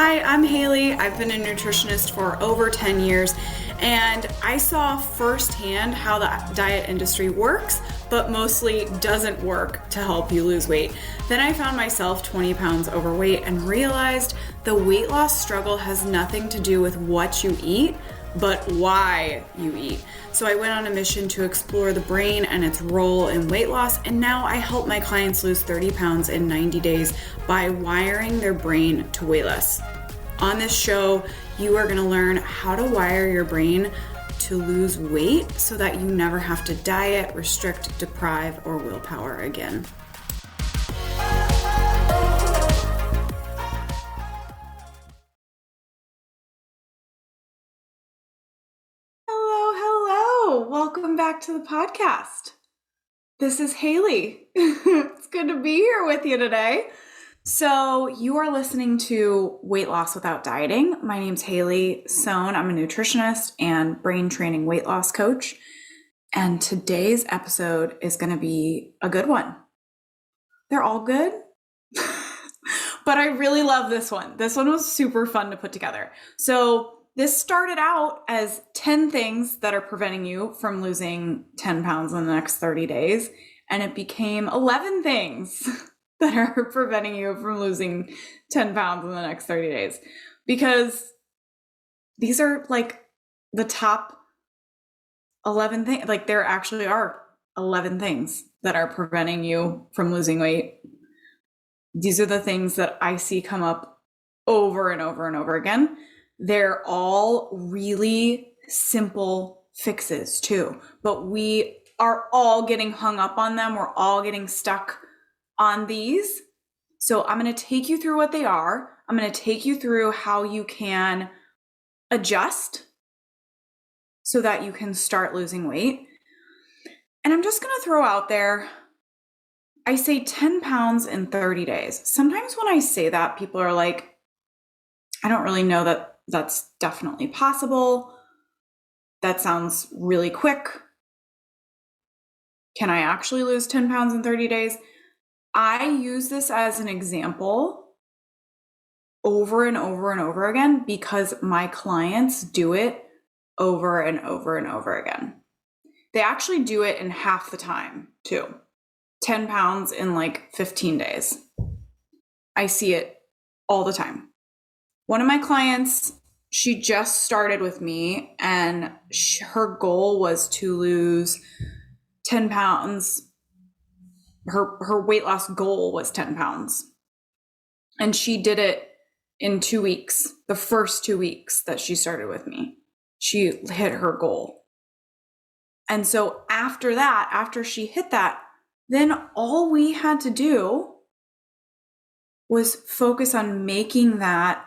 Hi, I'm Haley. I've been a nutritionist for over 10 years, and I saw firsthand how the diet industry works, but mostly doesn't work to help you lose weight. Then I found myself 20 pounds overweight and realized the weight loss struggle has nothing to do with what you eat, but why you eat. So I went on a mission to explore the brain and its role in weight loss, and now I help my clients lose 30 pounds in 90 days by wiring their brain to weigh less. On this show, you are gonna learn how to wire your brain to lose weight so that you never have to diet, restrict, deprive, or willpower again. Welcome back to the podcast. This is Haley. It's good to be here with you today. So you are listening to Weight Loss Without Dieting. My name's Haley Sohn. I'm a nutritionist and brain training weight loss coach. And today's episode is going to be a good one. They're all good, but I really love this one. This one was super fun to put together. So this started out as 10 things that are preventing you from losing 10 pounds in the next 30 days. And it became 11 things that are preventing you from losing 10 pounds in the next 30 days. Because these are like the top 11 things. Like there actually are 11 things that are preventing you from losing weight. These are the things that I see come up over and over and over again. They're all really simple fixes too, but we are all getting hung up on them. We're all getting stuck on these. So I'm going to take you through what they are. I'm going to take you through how you can adjust so that you can start losing weight. And I'm just going to throw out there, I say 10 pounds in 30 days. Sometimes when I say that, people are like, I don't really know that that's definitely possible. That sounds really quick. Can I actually lose 10 pounds in 30 days? I use this as an example over and over and over again because my clients do it over and over and over again. They actually do it in half the time too. 10 pounds in like 15 days. I see it all the time. One of my clients, she just started with me and her goal was to lose 10 pounds. Her weight loss goal was 10 pounds. And she did it in 2 weeks, the first 2 weeks that she started with me. She hit her goal. And so after that, after she hit that, then all we had to do was focus on making that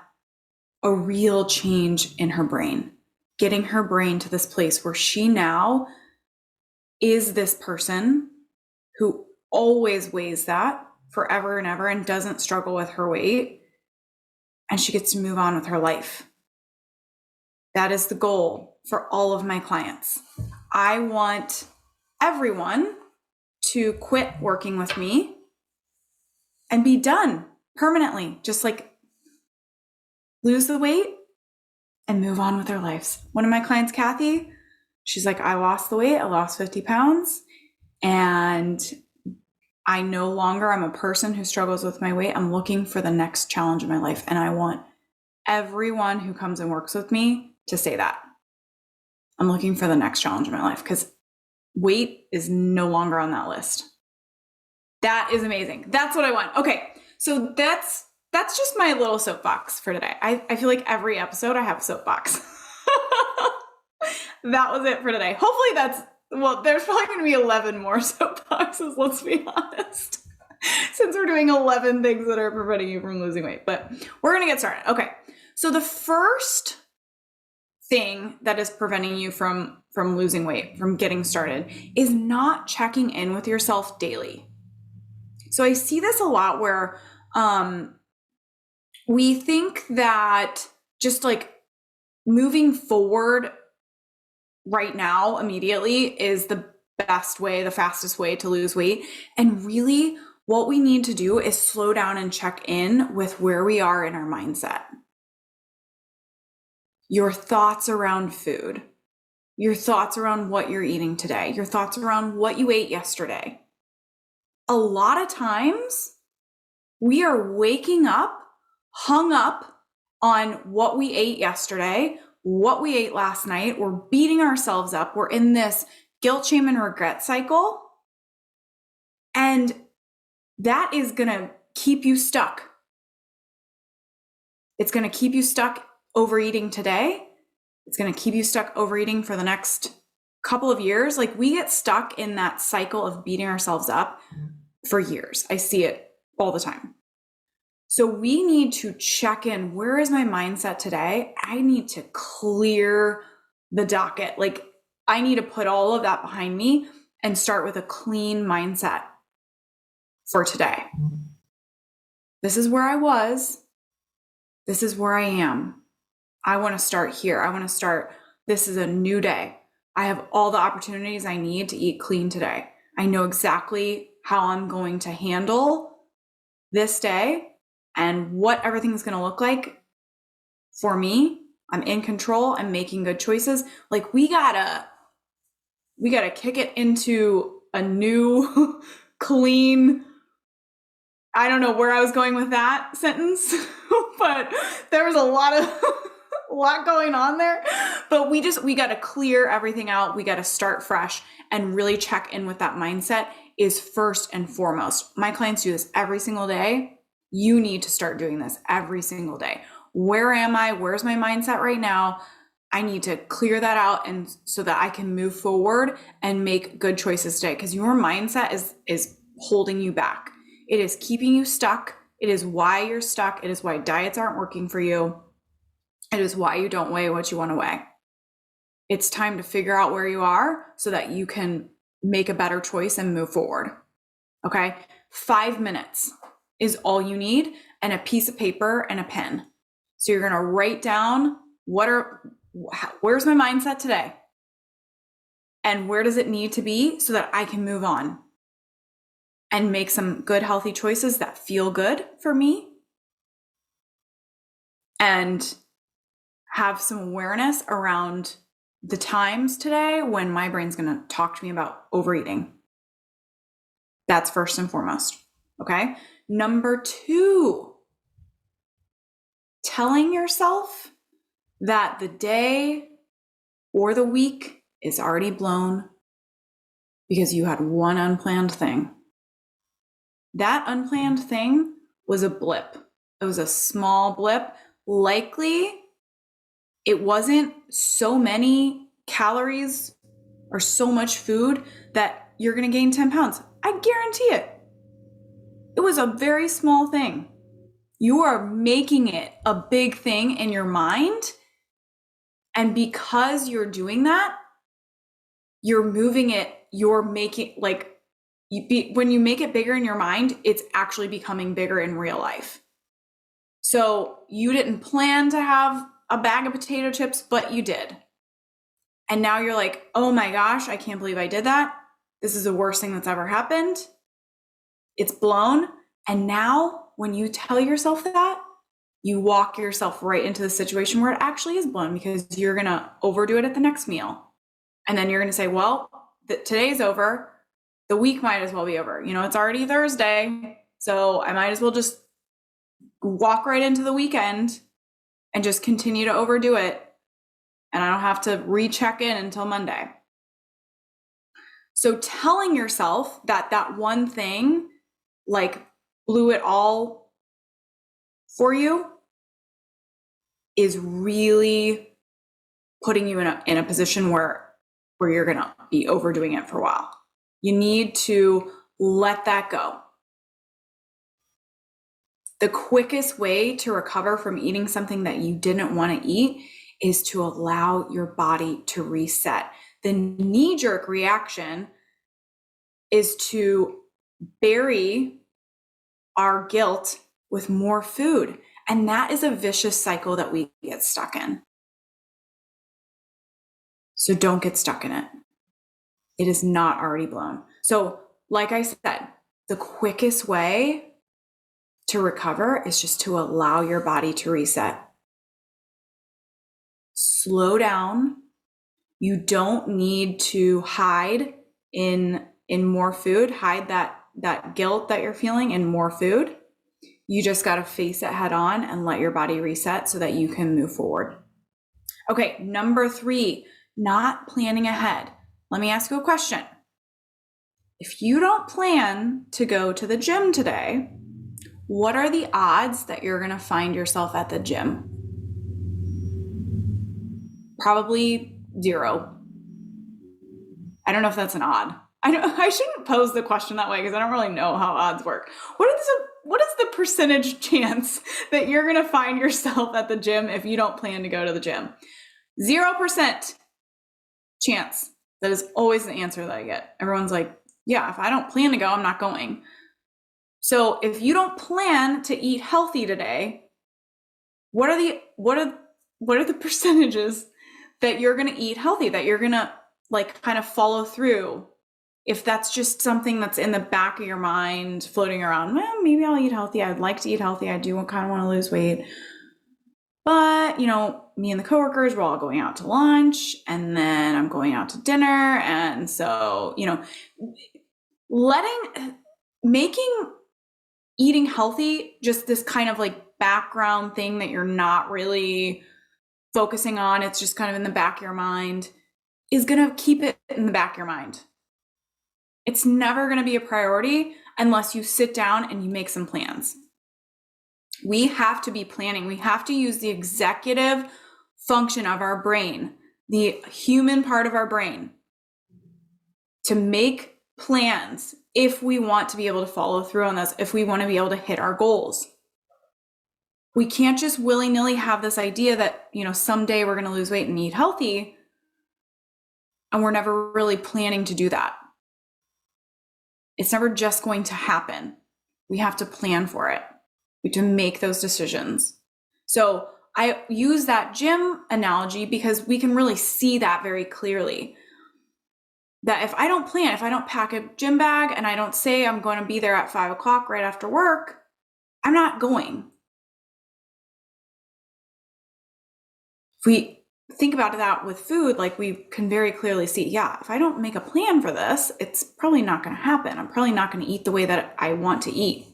a real change in her brain, getting her brain to this place where she now is this person who always weighs that forever and ever and doesn't struggle with her weight. And she gets to move on with her life. That is the goal for all of my clients. I want everyone to quit working with me and be done permanently, just like lose the weight and move on with their lives. One of my clients, Kathy, she's like, I lost the weight. I lost 50 pounds. And I no longer am a person who struggles with my weight. I'm looking for the next challenge in my life. And I want everyone who comes and works with me to say that. I'm looking for the next challenge in my life because weight is no longer on that list. That is amazing. That's what I want. Okay. So that's just my little soapbox for today. I feel like every episode I have a soapbox. That was it for today. Hopefully there's probably going to be 11 more soapboxes, let's be honest, since we're doing 11 things that are preventing you from losing weight. But we're going to get started. Okay. So the first thing that is preventing you from losing weight, from getting started, is not checking in with yourself daily. So I see this a lot where we think that just like moving forward right now immediately is the best way, the fastest way to lose weight. And really what we need to do is slow down and check in with where we are in our mindset. your thoughts around food, your thoughts around what you're eating today, your thoughts around what you ate yesterday. A lot of times we are waking up hung up on what we ate yesterday, what we ate last night. We're beating ourselves up. We're in this guilt, shame, and regret cycle. And that is going to keep you stuck. It's going to keep you stuck overeating today. It's going to keep you stuck overeating for the next couple of years. Like, we get stuck in that cycle of beating ourselves up for years. I see it all the time. So we need to check in. Where is my mindset today? I need to clear the docket. Like, I need to put all of that behind me and start with a clean mindset for today. This is where I was. This is where I am. I want to start here. I want to start. This is a new day. I have all the opportunities I need to eat clean today. I know exactly how I'm going to handle this day and what everything's going to look like for me. I'm in control. I'm making good choices. Like, we gotta kick it into a new, clean, I don't know where I was going with that sentence, but there was a lot going on there. But we got to clear everything out. We got to start fresh and really check in with that mindset is first and foremost. My clients do this every single day. You need to start doing this every single day. Where am I? Where's my mindset right now? I need to clear that out, and so that I can move forward and make good choices today, because your mindset is holding you back. It is keeping you stuck. It is why you're stuck. It is why diets aren't working for you. It is why you don't weigh what you want to weigh. It's time to figure out where you are so that you can make a better choice and move forward. Okay? 5 minutes is all you need, and a piece of paper and a pen. So you're going to write down where's my mindset today? And where does it need to be so that I can move on and make some good, healthy choices that feel good for me, and have some awareness around the times today when my brain's going to talk to me about overeating. That's first and foremost. Okay. Number 2, telling yourself that the day or the week is already blown because you had one unplanned thing. That unplanned thing was a blip. It was a small blip. Likely, it wasn't so many calories or so much food that you're going to gain 10 pounds. I guarantee it. It was a very small thing. You are making it a big thing in your mind. And because you're doing that, you're moving it, you're making, like, when you make it bigger in your mind, it's actually becoming bigger in real life. So you didn't plan to have a bag of potato chips, but you did. And now you're like, oh my gosh, I can't believe I did that. This is the worst thing that's ever happened. It's blown. And now when you tell yourself that, you walk yourself right into the situation where it actually is blown, because you're going to overdo it at the next meal. And then you're going to say, well, today's over. The week might as well be over. You know, it's already Thursday. So I might as well just walk right into the weekend and just continue to overdo it. And I don't have to recheck in until Monday. So telling yourself that one thing, like, blew it all for you, is really putting you in a position where you're going to be overdoing it for a while. You need to let that go. The quickest way to recover from eating something that you didn't want to eat is to allow your body to reset. The knee-jerk reaction is to bury our guilt with more food. And that is a vicious cycle that we get stuck in. So don't get stuck in it. It is not already blown. So, like I said, the quickest way to recover is just to allow your body to reset. slow down. You don't need to hide in more food, hide that guilt that you're feeling in more food. You just got to face it head on and let your body reset so that you can move forward. Okay, number 3, not planning ahead. Let me ask you a question. If you don't plan to go to the gym today, what are the odds that you're going to find yourself at the gym? Probably 0. I don't know if that's an odd. I shouldn't pose the question that way because I don't really know how odds work. What is the percentage chance that you're going to find yourself at the gym if you don't plan to go to the gym? 0% chance. That is always the answer that I get. Everyone's like, yeah, if I don't plan to go, I'm not going. So if you don't plan to eat healthy today, what are the percentages that you're going to eat healthy, that you're going to like kind of follow through? If that's just something that's in the back of your mind floating around, well, maybe I'll eat healthy. I'd like to eat healthy. I do kind of want to lose weight. But, me and the coworkers, we're all going out to lunch and then I'm going out to dinner. And so, making eating healthy just this kind of like background thing that you're not really focusing on, it's just kind of in the back of your mind, is going to keep it in the back of your mind. It's never going to be a priority unless you sit down and you make some plans. We have to be planning. We have to use the executive function of our brain, the human part of our brain, to make plans if we want to be able to follow through on this, if we want to be able to hit our goals. We can't just willy-nilly have this idea that, someday we're going to lose weight and eat healthy, and we're never really planning to do that. It's never just going to happen. We have to plan for it. We have to make those decisions. So I use that gym analogy because we can really see that very clearly. That if I don't plan, if I don't pack a gym bag and I don't say I'm going to be there at 5:00 right after work, I'm not going. If we think about that with food, like we can very clearly see, yeah, if I don't make a plan for this, it's probably not going to happen. I'm probably not going to eat the way that I want to eat.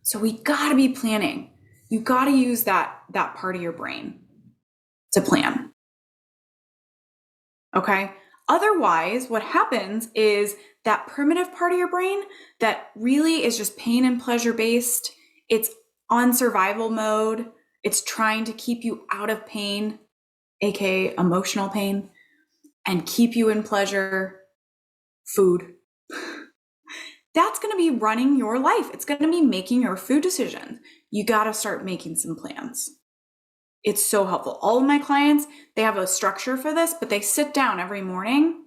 So we got to be planning. You got to use that part of your brain to plan. Okay? Otherwise, what happens is that primitive part of your brain that really is just pain and pleasure based, it's on survival mode. It's trying to keep you out of pain, aka emotional pain, and keep you in pleasure, food. That's going to be running your life. It's going to be making your food decisions. You got to start making some plans. It's so helpful. All of my clients, they have a structure for this, but they sit down every morning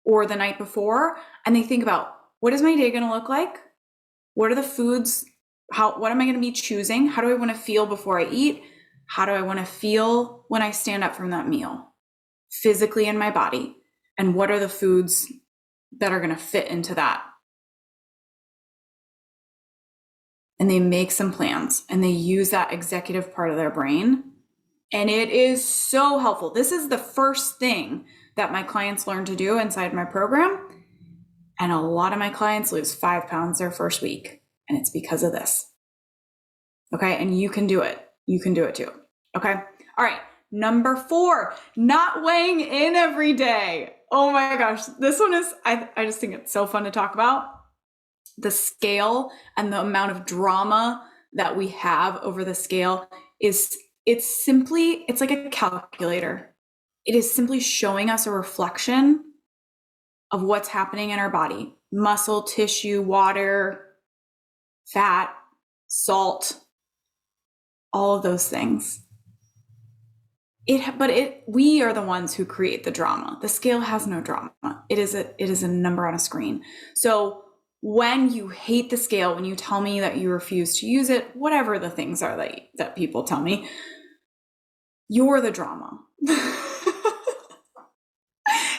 or the night before and they think about, what is my day going to look like? What are the foods? What am I going to be choosing? How do I want to feel before I eat? How do I want to feel when I stand up from that meal, physically in my body? And what are the foods that are going to fit into that? And they make some plans and they use that executive part of their brain. And it is so helpful. This is the first thing that my clients learn to do inside my program. And a lot of my clients lose 5 pounds their first week. And it's because of this. Okay. And you can do it. You can do it too. Okay. All right. Number 4, not weighing in every day. Oh my gosh. This one is, I just think it's so fun to talk about. The scale and the amount of drama that we have over the scale it's like a calculator. It is simply showing us a reflection of what's happening in our body. Muscle, tissue, water, fat, salt, all of those things. We are the ones who create the drama. The scale has no drama. It is a number on a screen. So when you hate the scale, when you tell me that you refuse to use it, whatever the things are that people tell me, you're the drama.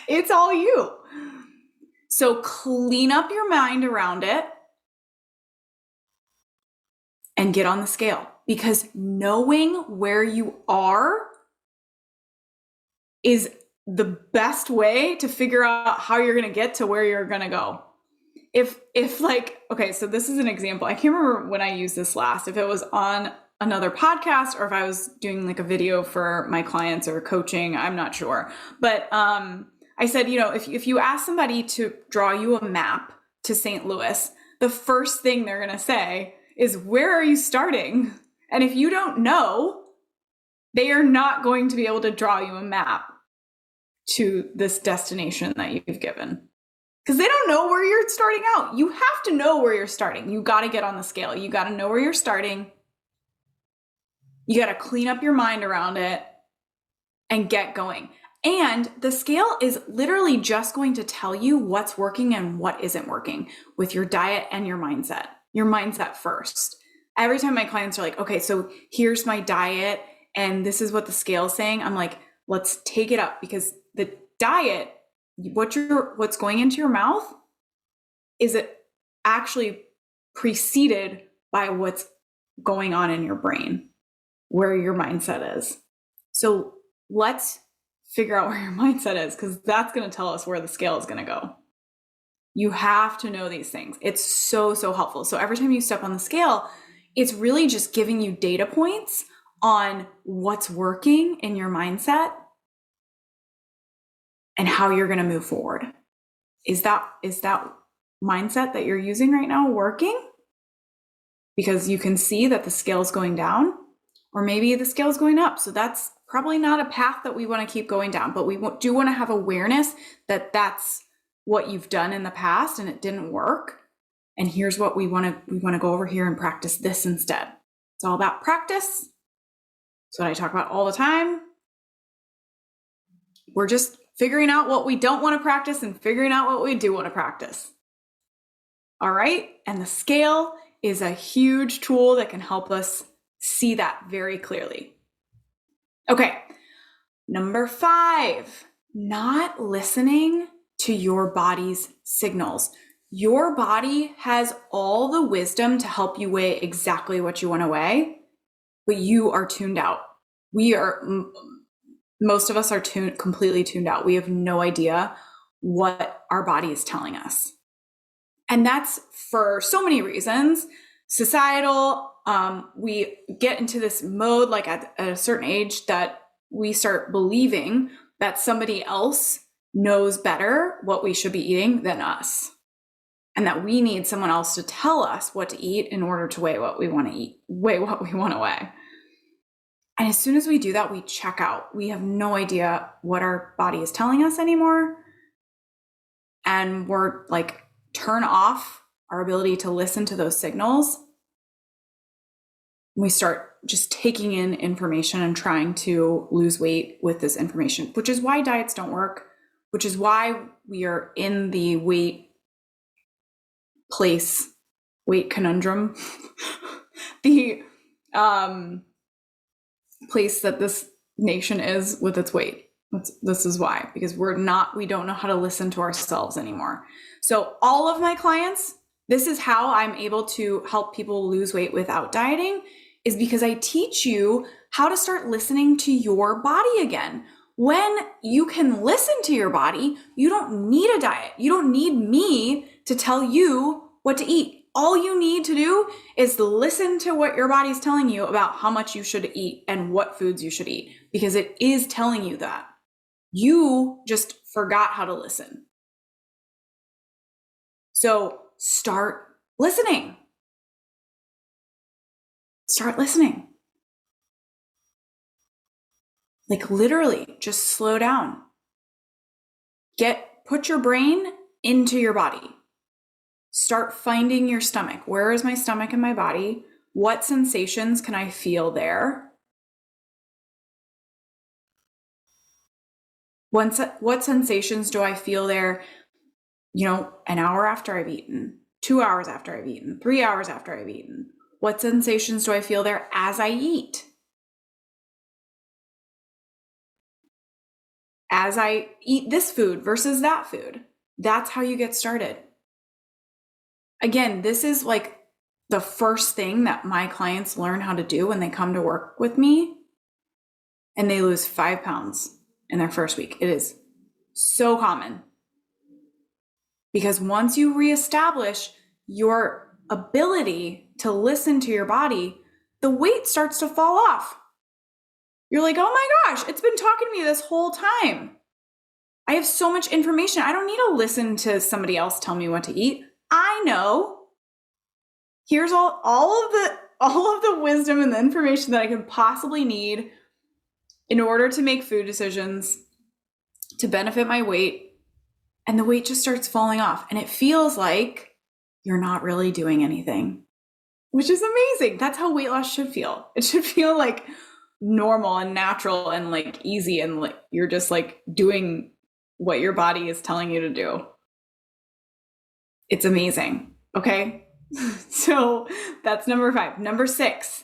It's all you. So clean up your mind around it and get on the scale, because knowing where you are is the best way to figure out how you're going to get to where you're going to go. If like, okay, so this is an example. I can't remember when I used this last, if it was on another podcast or if I was doing like a video for my clients or coaching, I'm not sure. But I said, you know, if you ask somebody to draw you a map to St. Louis, the first thing they're going to say is, where are you starting? And if you don't know, they are not going to be able to draw you a map to this destination that you've given. Because they don't know where you're starting out. You have to know where you're starting. You got to get on the scale. You got to know where you're starting. You got to clean up your mind around it and get going. And the scale is literally just going to tell you what's working and what isn't working with your diet and your mindset. Your mindset first. Every time my clients are like, okay, so here's my diet and this is what the scale is saying, I'm like, let's take it up, because the diet, what's going into your mouth, is it actually preceded by what's going on in your brain, where your mindset is. So let's figure out where your mindset is, because that's going to tell us where the scale is going to go. You have to know these things. It's so helpful. So every time you step on the scale, it's really just giving you data points on what's working in your mindset and how you're going to move forward. Is that mindset that you're using right now working? Because you can see that the scale is going down, or maybe the scale is going up. So that's probably not a path that we want to keep going down, but we do want to have awareness that that's what you've done in the past and it didn't work. And here's what we want to go over here and practice this instead. It's all about practice. That's what I talk about all the time. We're just figuring out what we don't want to practice and figuring out what we do want to practice. All right. And the scale is a huge tool that can help us see that very clearly. Okay. Number 5, not listening to your body's signals. Your body has all the wisdom to help you weigh exactly what you want to weigh, but you are tuned out. Most of us are completely tuned out. We have no idea what our body is telling us. And that's for so many reasons. Societal, we get into this mode like at a certain age that we start believing that somebody else knows better what we should be eating than us. And that we need someone else to tell us what to eat in order to weigh what we want to eat, weigh what we want to weigh. And as soon as we do that, we check out. We have no idea what our body is telling us anymore. And we're like, turn off our ability to listen to those signals. We start just taking in information and trying to lose weight with this information, which is why diets don't work, which is why we are in the weight conundrum, the place that this nation is with its weight. This is why, because we don't know how to listen to ourselves anymore. So all of my clients, this is how I'm able to help people lose weight without dieting, is because I teach you how to start listening to your body again. When you can listen to your body, you don't need a diet. You don't need me to tell you what to eat. All you need to do is listen to what your body's telling you about how much you should eat and what foods you should eat, because it is telling you that. You just forgot how to listen. So start listening. Start listening. Like literally, just slow down. Put your brain into your body. Start finding your stomach. Where is my stomach in my body? What sensations can I feel there? What sensations do I feel there, an hour after I've eaten, 2 hours after I've eaten, 3 hours after I've eaten? What sensations do I feel there as I eat? As I eat this food versus that food. That's how you get started. Again, this is like the first thing that my clients learn how to do when they come to work with me, and they lose 5 pounds. in their first week. It is so common. Because once you reestablish your ability to listen to your body, the weight starts to fall off. You're like, oh my gosh, it's been talking to me this whole time. I have so much information. I don't need to listen to somebody else tell me what to eat. I know. Here's all of the wisdom and the information that I could possibly need in order to make food decisions to benefit my weight. And the weight just starts falling off. And it feels like you're not really doing anything, which is amazing. That's how weight loss should feel. It should feel like normal and natural and like easy, and like you're just like doing what your body is telling you to do. It's amazing. Okay. So that's number 5. Number 6,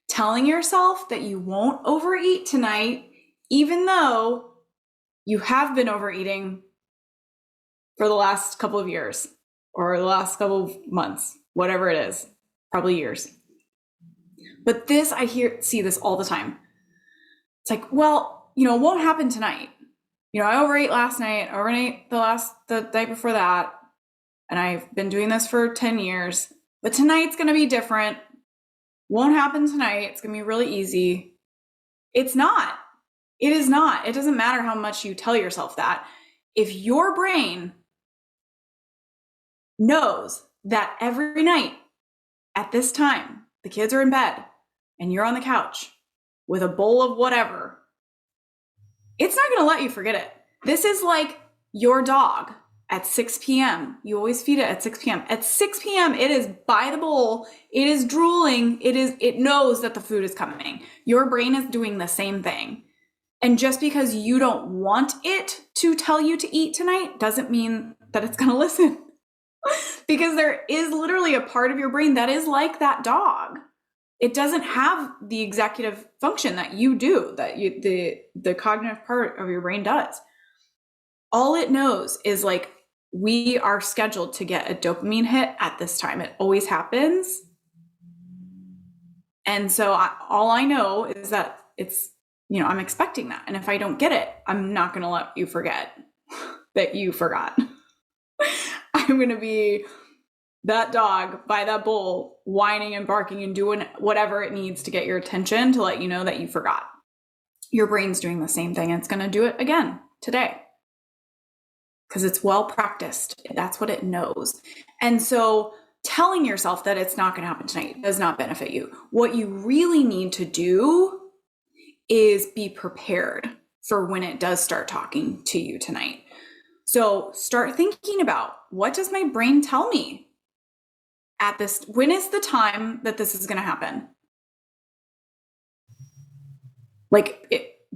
telling yourself that you won't overeat tonight, even though you have been overeating for the last couple of years or the last couple of months, whatever it is, probably years. But this, I see this all the time. It's like, well, it won't happen tonight. I overate last night, overate the night before that. And I've been doing this for 10 years, but tonight's going to be different. Won't happen tonight. It's going to be really easy. It's not. It is not. It doesn't matter how much you tell yourself that. If your brain knows that every night at this time, the kids are in bed and you're on the couch with a bowl of whatever, it's not going to let you forget it. This is like your dog at 6 p.m. You always feed it at 6 p.m. At 6 p.m., it is by the bowl. It is drooling. It knows that the food is coming. Your brain is doing the same thing. And just because you don't want it to tell you to eat tonight doesn't mean that it's going to listen. Because there is literally a part of your brain that is like that dog. It doesn't have the executive function that you do, that the cognitive part of your brain does. All it knows is like, we are scheduled to get a dopamine hit at this time. It always happens. And so all I know is that it's, I'm expecting that. And if I don't get it, I'm not going to let you forget that you forgot. I'm going to be that dog by that bowl, whining and barking and doing whatever it needs to get your attention to let you know that you forgot. Your brain's doing the same thing. And it's going to do it again today, because it's well practiced. That's what it knows. And so telling yourself that it's not going to happen tonight does not benefit you. What you really need to do is be prepared for when it does start talking to you tonight. So start thinking about, what does my brain tell me at this? When is the time that this is going to happen?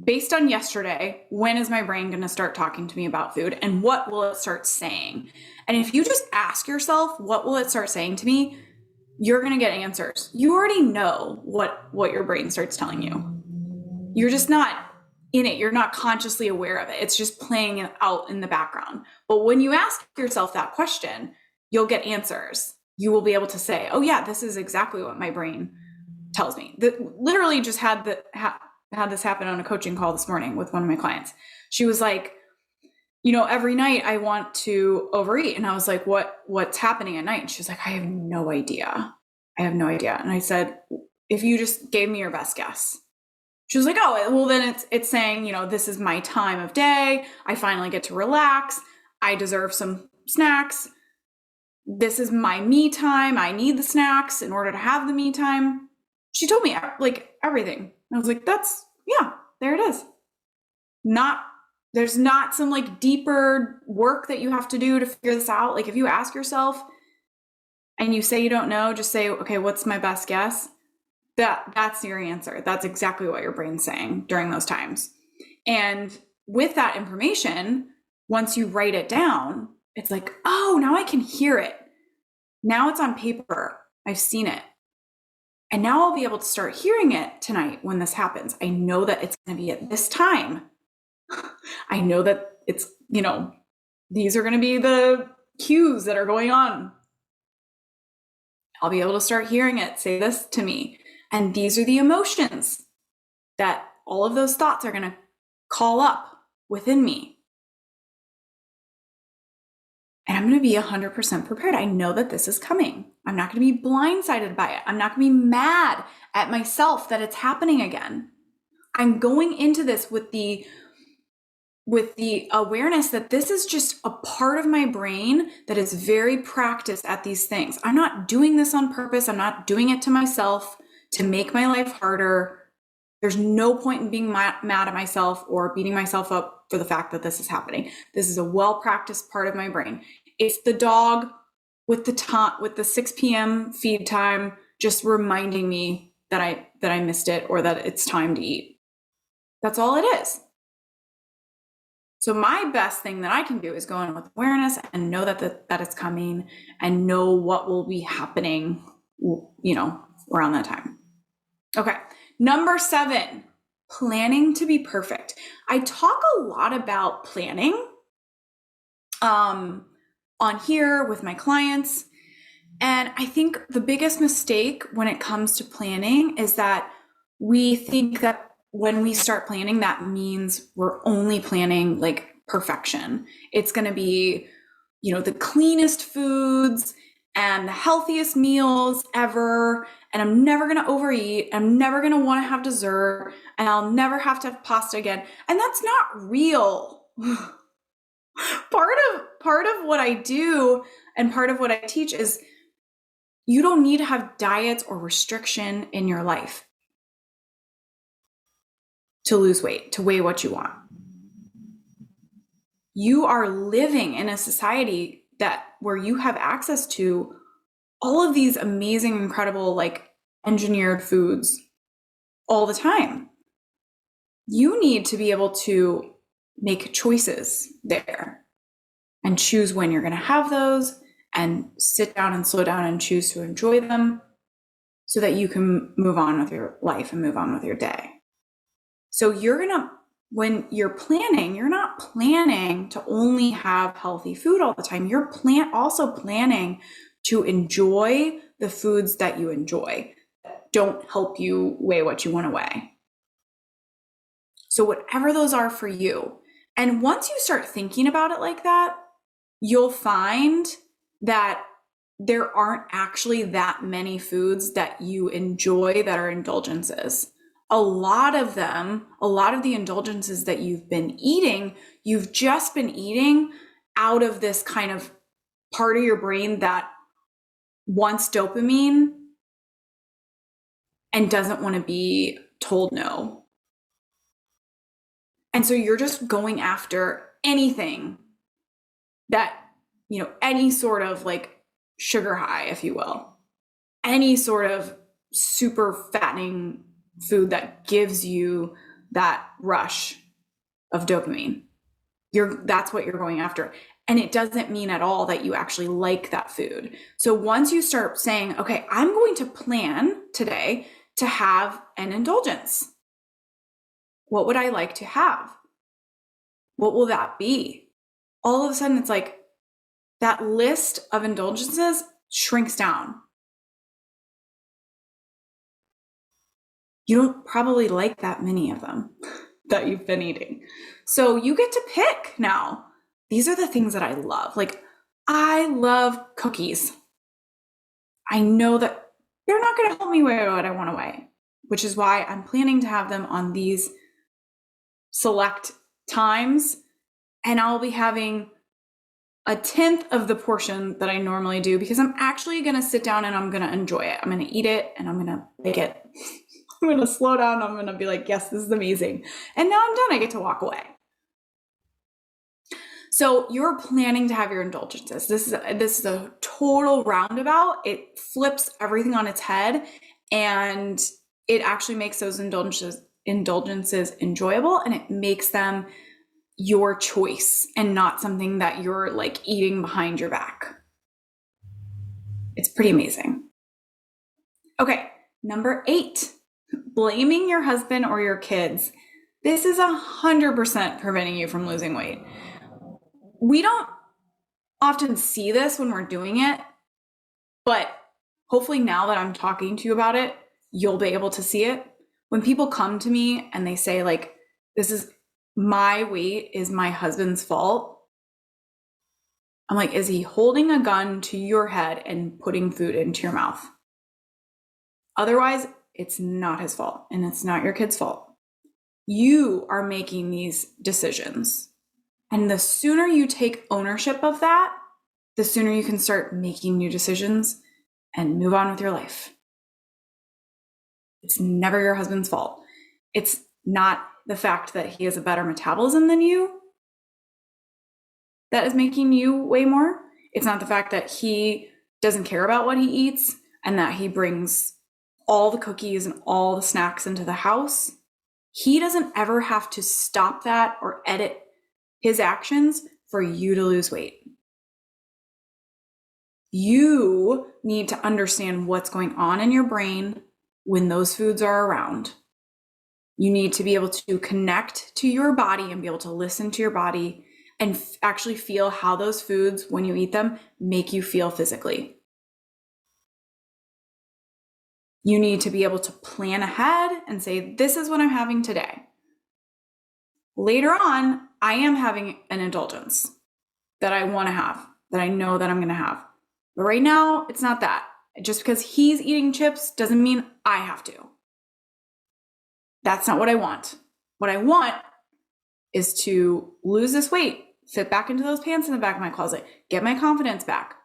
Based on yesterday, when is my brain going to start talking to me about food, and what will it start saying? And if you just ask yourself, what will it start saying to me? You're going to get answers. You already know what your brain starts telling you. You're just not in it. You're not consciously aware of it. It's just playing out in the background. But when you ask yourself that question, you'll get answers. You will be able to say, oh yeah, this is exactly what my brain tells me. Literally just had this happen on a coaching call this morning with one of my clients. She was like, every night I want to overeat. And I was like, what's happening at night? And she was like, I have no idea. And I said, if you just gave me your best guess. She was like, oh, well then it's saying, this is my time of day. I finally get to relax. I deserve some snacks. This is my me time. I need the snacks in order to have the me time. She told me like everything. I was like, there it is. There's not some like deeper work that you have to do to figure this out. Like if you ask yourself and you say you don't know, just say, okay, what's my best guess? That's your answer. That's exactly what your brain's saying during those times. And with that information, once you write it down, it's like, oh, now I can hear it. Now it's on paper. I've seen it. And now I'll be able to start hearing it tonight when this happens. I know that it's going to be at this time. I know that it's, these are going to be the cues that are going on. I'll be able to start hearing it say this to me. And these are the emotions that all of those thoughts are going to call up within me. And I'm going to be 100% prepared. I know that this is coming. I'm not going to be blindsided by it. I'm not going to be mad at myself that it's happening again. I'm going into this with the awareness that this is just a part of my brain that is very practiced at these things. I'm not doing this on purpose. I'm not doing it to myself to make my life harder. There's no point in being mad at myself or beating myself up for the fact that this is happening. This is a well-practiced part of my brain. It's the dog with the 6 p.m. feed time, just reminding me that I missed it or that it's time to eat. That's all it is. So my best thing that I can do is go in with awareness and know that it's coming and know what will be happening, around that time. Okay. Number 7, planning to be perfect. I talk a lot about planning on here with my clients. And I think the biggest mistake when it comes to planning is that we think that when we start planning, that means we're only planning like perfection. It's going to be, the cleanest foods and the healthiest meals ever. And I'm never going to overeat. I'm never going to want to have dessert, and I'll never have to have pasta again. And that's not real. Part of what I do and part of what I teach is you don't need to have diets or restriction in your life to lose weight, to weigh what you want. You are living in a society where you have access to all of these amazing, incredible, like engineered foods all the time. You need to be able to make choices there and choose when you're going to have those and sit down and slow down and choose to enjoy them so that you can move on with your life and move on with your day. So when you're planning, you're not planning to only have healthy food all the time. You're also planning to enjoy the foods that you enjoy, that don't help you weigh what you want to weigh. So whatever those are for you. And once you start thinking about it like that, you'll find that there aren't actually that many foods that you enjoy that are indulgences. A lot of the indulgences that you've been eating, you've just been eating out of this kind of part of your brain that wants dopamine and doesn't want to be told no. And so you're just going after anything that, any sort of like sugar high, if you will, any sort of super fattening food that gives you that rush of dopamine. That's what you're going after. And it doesn't mean at all that you actually like that food. So once you start saying, okay, I'm going to plan today to have an indulgence. What would I like to have? What will that be? All of a sudden, it's like that list of indulgences shrinks down. You don't probably like that many of them that you've been eating. So you get to pick now. These are the things that I love. Like, I love cookies. I know that they're not going to help me weigh what I want to weigh, which is why I'm planning to have them on these select times. And I'll be having 1/10 of the portion that I normally do because I'm actually going to sit down and I'm going to enjoy it. I'm going to eat it and I'm going to make it. I'm going to slow down. I'm going to be like, yes, this is amazing. And now I'm done. I get to walk away. So you're planning to have your indulgences. This is a total roundabout. It flips everything on its head, and it actually makes those indulgences enjoyable, and it makes them your choice and not something that you're like eating behind your back. It's pretty amazing. Okay, number 8, blaming your husband or your kids. This is 100% preventing you from losing weight. We don't often see this when we're doing it, but hopefully now that I'm talking to you about it, you'll be able to see it. When people come to me and they say like, this is my weight is my husband's fault. I'm like, is he holding a gun to your head and putting food into your mouth? Otherwise, it's not his fault and it's not your kid's fault. You are making these decisions. And the sooner you take ownership of that, the sooner you can start making new decisions and move on with your life. It's never your husband's fault. It's not the fact that he has a better metabolism than you that is making you weigh more. It's not the fact that he doesn't care about what he eats and that he brings all the cookies and all the snacks into the house. He doesn't ever have to stop that or edit his actions for you to lose weight. You need to understand what's going on in your brain when those foods are around. You need to be able to connect to your body and be able to listen to your body and actually feel how those foods, when you eat them, make you feel physically. You need to be able to plan ahead and say, this is what I'm having today. Later on, I am having an indulgence that I want to have, that I know that I'm going to have. But right now, it's not that. Just because he's eating chips doesn't mean I have to. That's not what I want. What I want is to lose this weight, fit back into those pants in the back of my closet, get my confidence back.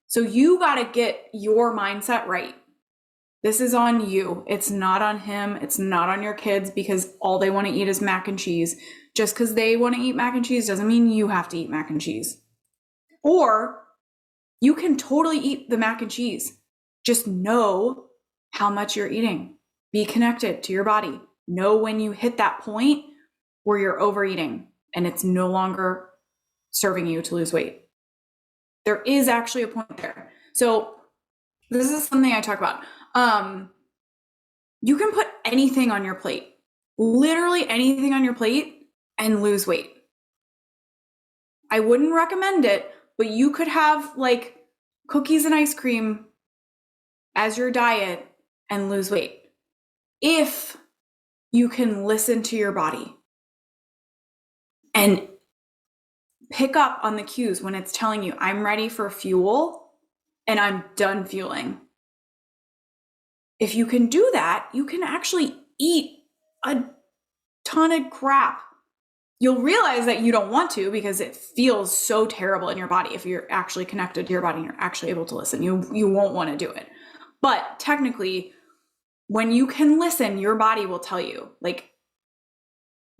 So you got to get your mindset right. This is on you. It's not on him. It's not on your kids because all they want to eat is mac and cheese. Just because they want to eat mac and cheese doesn't mean you have to eat mac and cheese. Or you can totally eat the mac and cheese. Just know how much you're eating. Be connected to your body. Know when you hit that point where you're overeating and it's no longer serving you to lose weight. There is actually a point there. So this is something I talk about. You can put anything on your plate, literally anything on your plate, and lose weight. I wouldn't recommend it, but you could have like cookies and ice cream as your diet and lose weight if you can listen to your body and pick up on the cues when it's telling you, I'm ready for fuel and I'm done fueling. If you can do that, you can actually eat a ton of crap. You'll realize that you don't want to because it feels so terrible in your body. If you're actually connected to your body and you're actually able to listen, you won't want to do it. But technically, when you can listen, your body will tell you, like,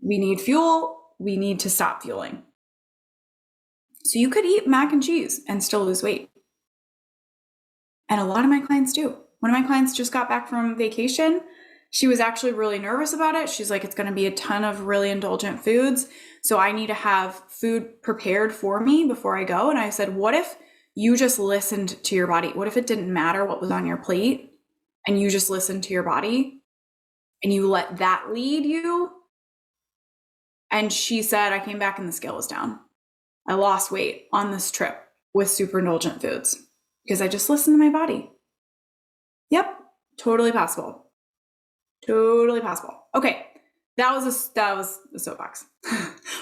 we need fuel, we need to stop fueling. So you could eat mac and cheese and still lose weight. And a lot of my clients do. One of my clients just got back from vacation. She was actually really nervous about it. She's like, it's going to be a ton of really indulgent foods. So I need to have food prepared for me before I go. And I said, what if you just listened to your body? What if it didn't matter what was on your plate and you just listened to your body and you let that lead you? And she said, I came back and the scale was down. I lost weight on this trip with super indulgent foods because I just listened to my body. Yep, totally possible. Totally possible. Okay, that was a soapbox.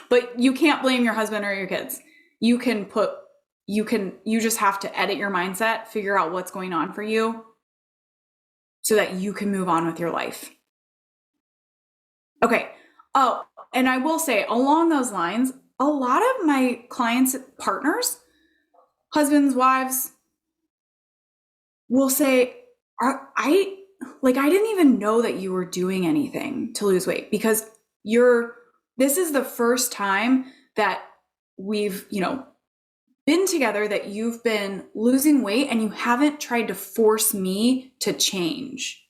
But you can't blame your husband or your kids. You just have to edit your mindset, figure out what's going on for you so that you can move on with your life. Okay. Oh, and I will say along those lines, a lot of my clients' partners, husbands, wives, will say, I didn't even know that you were doing anything to lose weight because this is the first time that we've, been together, that you've been losing weight and you haven't tried to force me to change.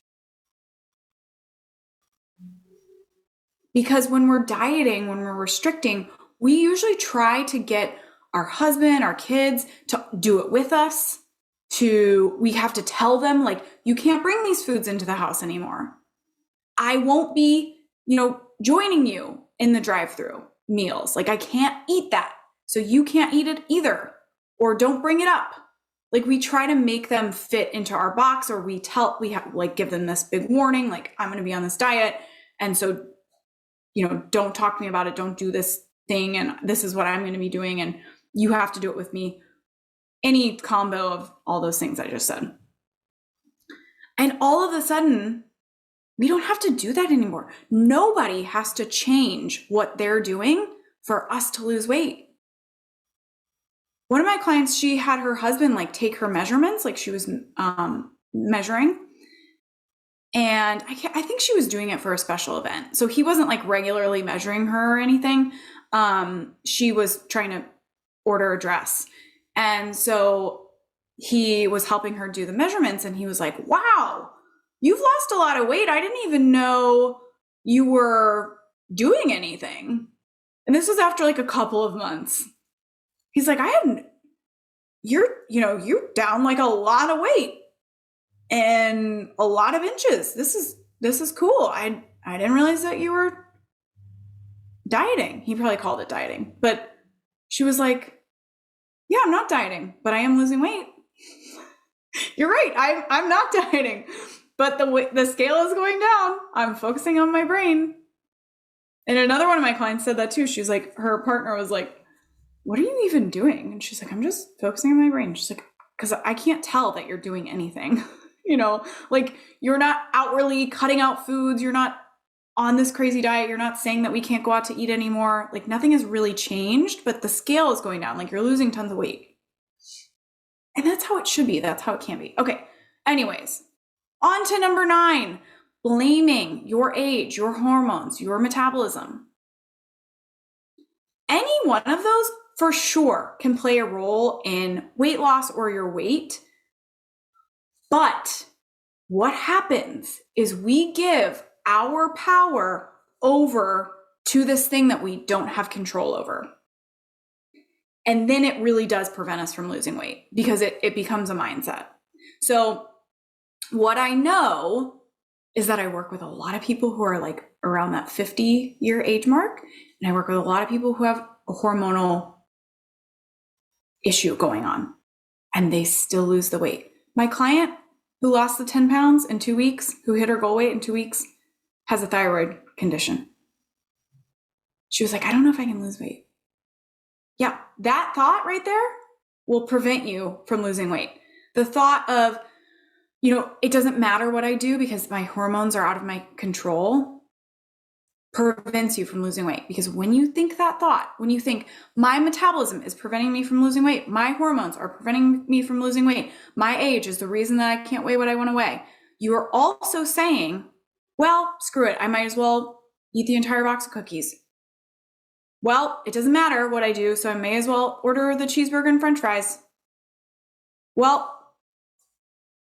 Because when we're dieting, when we're restricting, we usually try to get our husband, our kids to do it with us. We have to tell them, like, you can't bring these foods into the house anymore. I won't be, joining you in the drive-through meals. Like, I can't eat that. So you can't eat it either, or don't bring it up. Like, we try to make them fit into our box, or we give them this big warning, like, I'm going to be on this diet. And so don't talk to me about it. Don't do this thing. And this is what I'm going to be doing. And you have to do it with me. Any combo of all those things I just said. And all of a sudden, we don't have to do that anymore. Nobody has to change what they're doing for us to lose weight. One of my clients, she had her husband take her measurements, she was measuring. And I think she was doing it for a special event. So he wasn't regularly measuring her or anything. She was trying to order a dress. And so he was helping her do the measurements, and he was like, wow, you've lost a lot of weight. I didn't even know you were doing anything. And this was after a couple of months. He's like, you're down a lot of weight and a lot of inches. This is cool. I didn't realize that you were dieting. He probably called it dieting, but she was like, yeah, I'm not dieting, but I am losing weight. You're right. I'm not dieting, but the scale is going down. I'm focusing on my brain. And another one of my clients said that too. She's like, her partner was like, what are you even doing? And she's like, I'm just focusing on my brain. She's like, because I can't tell that you're doing anything. You're not outwardly cutting out foods. You're not on this crazy diet. You're not saying that we can't go out to eat anymore. Nothing has really changed, but the scale is going down. You're losing tons of weight. And that's how it should be. That's how it can be. Okay. Anyways, on to number 9, blaming your age, your hormones, your metabolism. Any one of those for sure can play a role in weight loss or your weight. But what happens is we give our power over to this thing that we don't have control over. And then it really does prevent us from losing weight because it becomes a mindset. So what I know is that I work with a lot of people who are around that 50-year age mark. And I work with a lot of people who have a hormonal issue going on and they still lose the weight. My client who lost the 10 pounds in 2 weeks, who hit her goal weight in 2 weeks, has a thyroid condition. She was like, I don't know if I can lose weight. Yeah, that thought right there will prevent you from losing weight. The thought of, it doesn't matter what I do because my hormones are out of my control, prevents you from losing weight. Because when you think that thought, when you think my metabolism is preventing me from losing weight, my hormones are preventing me from losing weight, my age is the reason that I can't weigh what I want to weigh, you are also saying, well, screw it, I might as well eat the entire box of cookies. Well, it doesn't matter what I do, so I may as well order the cheeseburger and french fries. Well,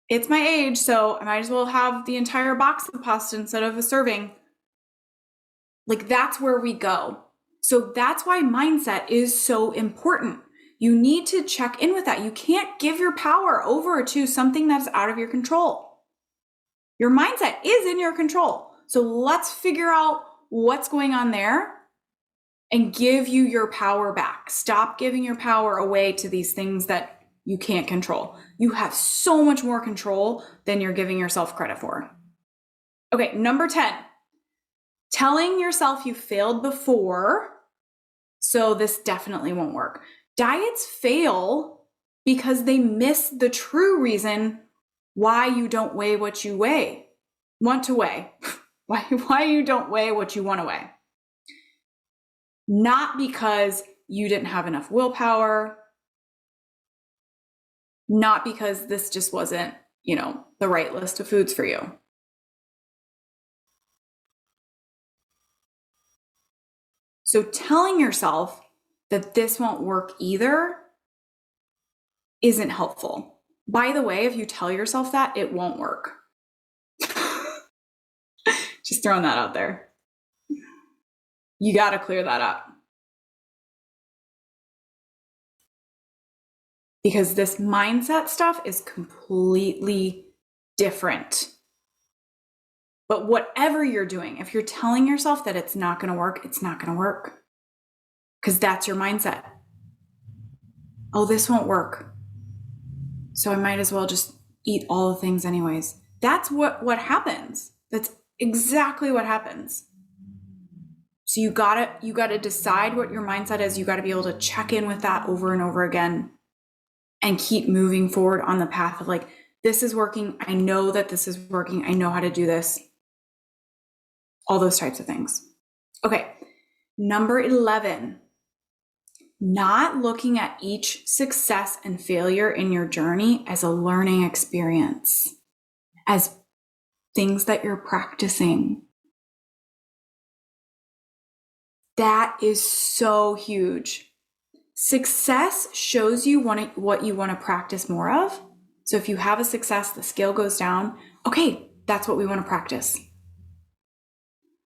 it's my age, so I might as well have the entire box of pasta instead of a serving. That's where we go. So that's why mindset is so important. You need to check in with that. You can't give your power over to something that's out of your control. Your mindset is in your control. So let's figure out what's going on there and give you your power back. Stop giving your power away to these things that you can't control. You have so much more control than you're giving yourself credit for. Okay, number 10, telling yourself you failed before, so this definitely won't work. Diets fail because they miss the true reason why you don't weigh what you want to weigh. why you don't weigh what you want to weigh. Not because you didn't have enough willpower, not because this just wasn't, the right list of foods for you. So telling yourself that this won't work either isn't helpful. By the way, if you tell yourself that, it won't work. Just throwing that out there. You got to clear that up. Because this mindset stuff is completely different. But whatever you're doing, if you're telling yourself that it's not going to work, it's not going to work. Because that's your mindset. Oh, this won't work, so I might as well just eat all the things anyways. That's what happens. That's exactly what happens. So you gotta decide what your mindset is. You gotta be able to check in with that over and over again and keep moving forward on the path of like, this is working. I know that this is working. I know how to do this. All those types of things. Okay. Number 11, not looking at each success and failure in your journey as a learning experience, as things that you're practicing. That is so huge. Success shows you what you want to practice more of. So if you have a success, the scale goes down. Okay, that's what we want to practice.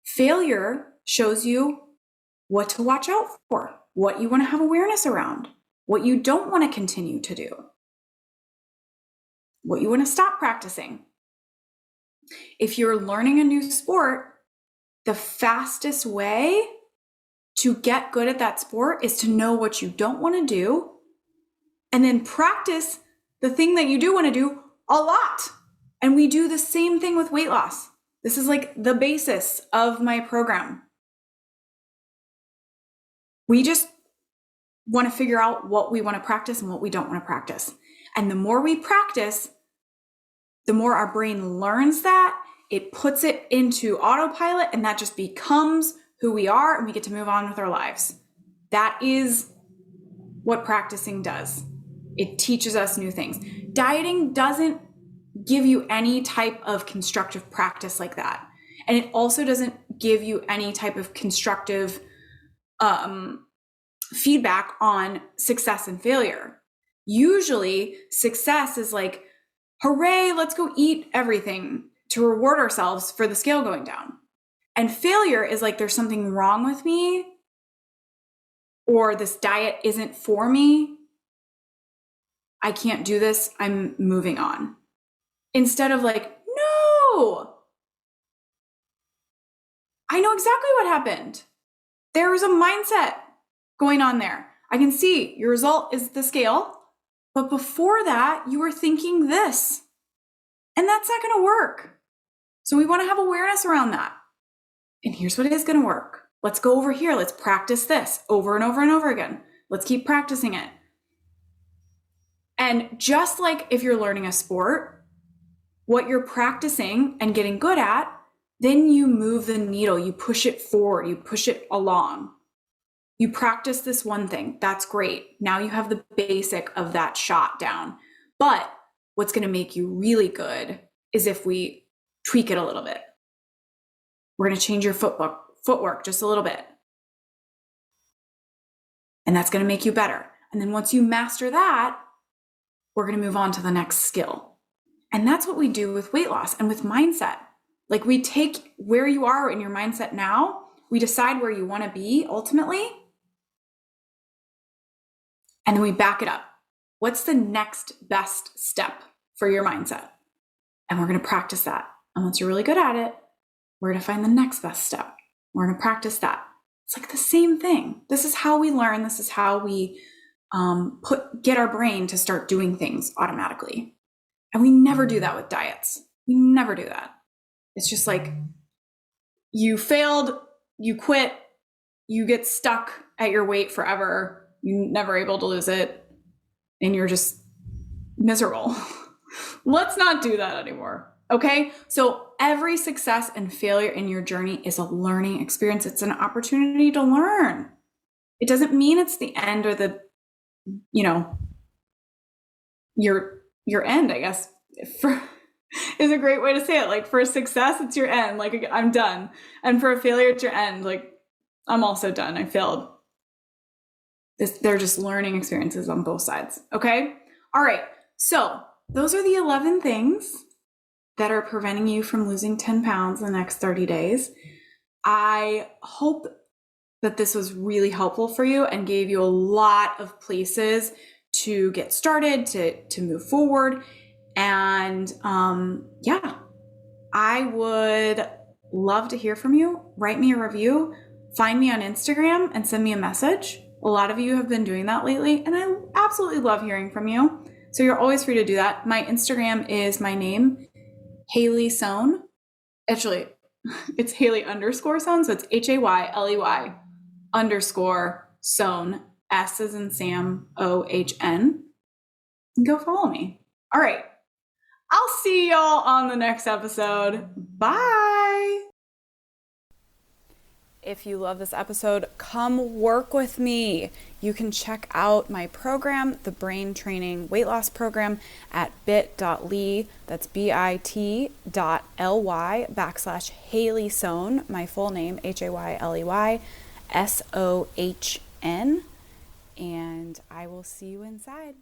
Failure shows you what to watch out for, what you want to have awareness around, what you don't want to continue to do, what you want to stop practicing. If you're learning a new sport, the fastest way to get good at that sport is to know what you don't want to do and then practice the thing that you do want to do a lot. And we do the same thing with weight loss. This is like the basis of my program. We just want to figure out what we want to practice and what we don't want to practice. And the more we practice, the more our brain learns that, it puts it into autopilot, and that just becomes who we are, and we get to move on with our lives. That is what practicing does. It teaches us new things. Dieting doesn't give you any type of constructive practice like that. And it also doesn't give you any type of constructive feedback on success and failure. Usually success is like, hooray, let's go eat everything to reward ourselves for the scale going down. And failure is like, there's something wrong with me, or this diet isn't for me. I can't do this. I'm moving on. Instead of like, no, I know exactly what happened. There was a mindset going on there. I can see your result is the scale, but before that, you were thinking this, and that's not going to work. So we want to have awareness around that. And here's what is going to work. Let's go over here. Let's practice this over and over and over again. Let's keep practicing it. And just like if you're learning a sport, what you're practicing and getting good at, then you move the needle, you push it forward, you push it along. You practice this one thing. That's great. Now you have the basic of that shot down. But what's going to make you really good is if we tweak it a little bit. We're going to change your footwork just a little bit. And that's going to make you better. And then once you master that, we're going to move on to the next skill. And that's what we do with weight loss and with mindset. Like, we take where you are in your mindset now, we decide where you want to be ultimately, and then we back it up. What's the next best step for your mindset? And we're going to practice that. And once you're really good at it, we're going to find the next best step. We're going to practice that. It's like the same thing. This is how we learn. This is how we get our brain to start doing things automatically. And we never do that with diets. We never do that. It's just like, you failed, you quit, you get stuck at your weight forever, you're never able to lose it, and you're just miserable. Let's not do that anymore. Okay. So every success and failure in your journey is a learning experience. It's an opportunity to learn. It doesn't mean it's the end or the, your end, I guess, is a great way to say it. Like, for a success, it's your end. Like, I'm done. And for a failure, it's your end. Like, I'm also done. I failed. They're just learning experiences on both sides. Okay. All right. So those are the 11 things that are preventing you from losing 10 pounds in the next 30 days. I hope that this was really helpful for you and gave you a lot of places to get started, to move forward. And I would love to hear from you. Write me a review, find me on Instagram and send me a message. A lot of you have been doing that lately, and I absolutely love hearing from you. So you're always free to do that. My Instagram is my name, Haley Sohn. Actually, It's Haley underscore Sohn. So it's HAYLEY underscore Sohn, S as in Sam, OHN. Go follow me. All right. I'll see y'all on the next episode. Bye. If you love this episode, come work with me. You can check out my program, the Brain Training Weight Loss Program, at bit.ly, that's bit.ly/Haley Sohn, my full name, HAYLEY SOHN, and I will see you inside.